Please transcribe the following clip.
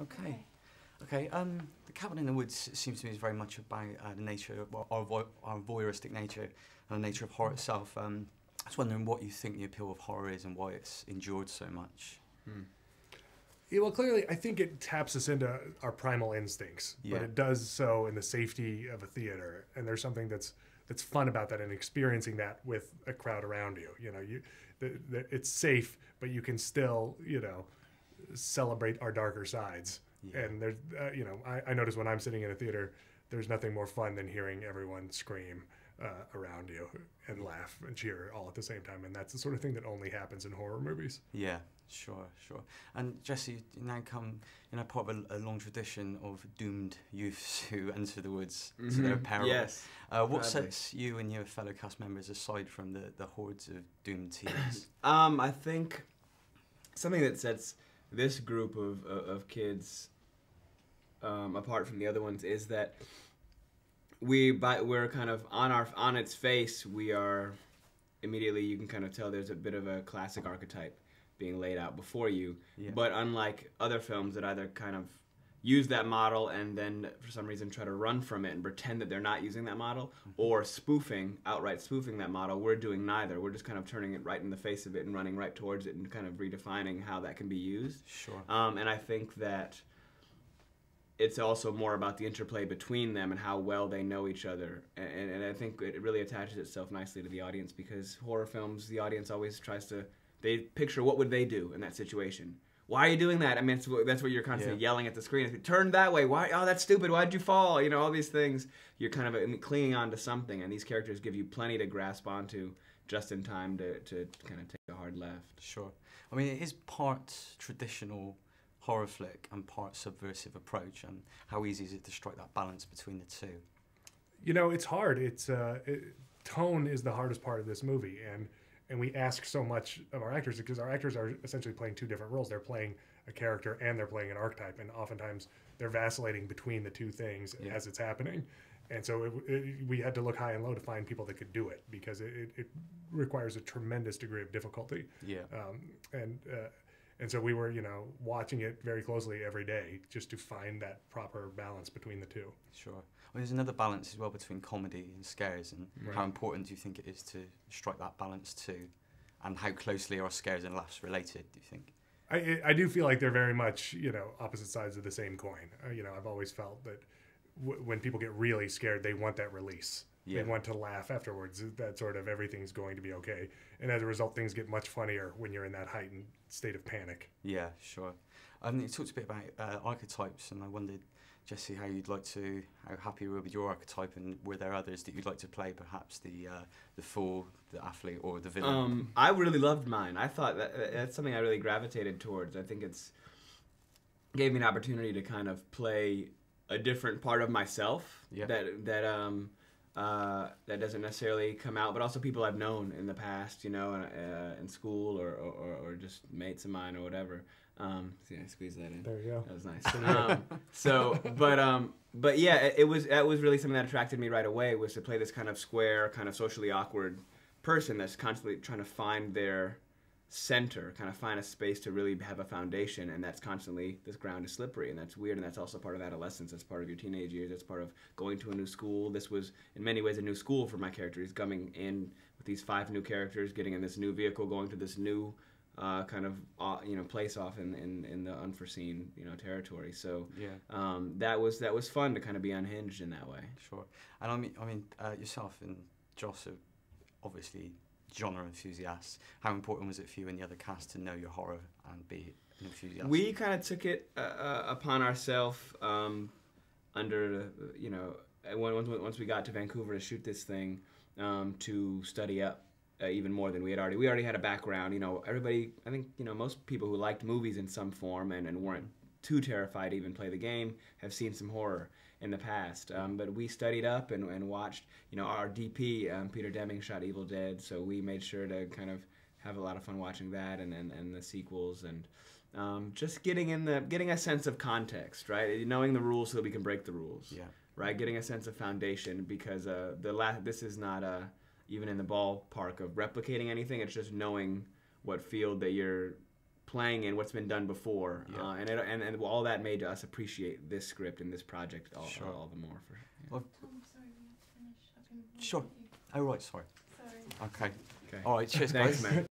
Okay. Okay. The Cabin in the Woods seems to me is very much about the nature, our voyeuristic nature, and the nature of horror itself. I was wondering what you think the appeal of horror is and why it's endured so much. Yeah, well, clearly, I think it taps us into our primal instincts, but it does so in the safety of a theater. And there's something that's fun about that, and experiencing that with a crowd around you. You know, it's safe, but you can still, you know, celebrate our darker sides. Yeah. And there's, you know, I notice when I'm sitting in a theater, there's nothing more fun than hearing everyone scream around you and laugh and cheer all at the same time. And that's the sort of thing that only happens in horror movies. Yeah. Sure. And Jesse, you now come, you know, part of a long tradition of doomed youths who enter the woods to their peril. Yes. What sets you and your fellow cast members aside from the hordes of doomed teens? I think something that sets this group of kids apart from the other ones is that we're kind of on its face. We are immediately, you can kind of tell there's a bit of a classic archetype being laid out before you. Yeah. But unlike other films that either kind of use that model and then for some reason try to run from it and pretend that they're not using that model, or outright spoofing that model, we're doing neither. We're just kind of turning it right in the face of it and running right towards it and kind of redefining how that can be used. Sure. And I think that it's also more about the interplay between them and how well they know each other. And I think it really attaches itself nicely to the audience, because horror films, the audience always tries to, they picture what would they do in that situation. Why are you doing that? I mean, that's what you're constantly yelling at the screen. Turn that way. Why? Oh, that's stupid. Why'd you fall? You know, all these things. You're kind of clinging on to something, and these characters give you plenty to grasp onto just in time to kind of take a hard left. Sure. I mean, it is part traditional horror flick and part subversive approach, and how easy is it to strike that balance between the two? You know, it's hard. Tone is the hardest part of this movie, and we ask so much of our actors, because our actors are essentially playing two different roles. They're playing a character and they're playing an archetype, and oftentimes they're vacillating between the two things as it's happening. And so we had to look high and low to find people that could do it, because it requires a tremendous degree of difficulty. Yeah. And so we were, you know, watching it very closely every day just to find that proper balance between the two. Sure. Well, there's another balance as well between comedy and scares, and how important do you think it is to strike that balance too? And how closely are scares and laughs related, do you think? I do feel like they're very much, you know, opposite sides of the same coin. You know, I've always felt that when people get really scared, they want that release. Yeah. They want to laugh afterwards, that sort of everything's going to be okay. And as a result, things get much funnier when you're in that heightened state of panic. Yeah, sure. You talked a bit about archetypes, and I wondered, Jesse, how happy you were with your archetype, and were there others that you'd like to play, perhaps the fool, the athlete, or the villain? I really loved mine. I thought that's something I really gravitated towards. I think it's gave me an opportunity to kind of play a different part of myself that doesn't necessarily come out, but also people I've known in the past, you know, in school or just mates of mine or whatever. See, I squeezed that in. There you go. That was nice. But yeah, that was really something that attracted me right away, was to play this kind of square, kind of socially awkward person that's constantly trying to find their center, kind of find a space to really have a foundation, and that's constantly, this ground is slippery, and that's weird, and that's also part of adolescence, that's part of your teenage years, that's part of going to a new school. This was in many ways a new school for my character. He's coming in with these 5 new characters, getting in this new vehicle, going to this new kind of place off in the unforeseen, you know, territory. So that was fun to kind of be unhinged in that way. Sure. And I mean yourself and Joss are obviously genre enthusiasts. How important was it for you and the other cast to know your horror and be an enthusiast? We kind of took it upon ourselves under, you know, once we got to Vancouver to shoot this thing, to study up even more than we already had a background. You know, everybody, I think, you know, most people who liked movies in some form and weren't too terrified to even play the game have seen some horror in the past. But we studied up and watched, you know, our DP, Peter Deming, shot Evil Dead, so we made sure to kind of have a lot of fun watching that and the sequels, and just getting a sense of context, right? Knowing the rules so that we can break the rules. Yeah. Right? Getting a sense of foundation, because this is not even in the ballpark of replicating anything. It's just knowing what field that you're playing in what's been done before, Yeah. and all that made us appreciate this script and this project all the more. Well, Tom, sorry, we have to finish. I've been sure. Oh, right, sorry. Sorry. Okay. Okay. All right, cheers, Thanks, guys. man.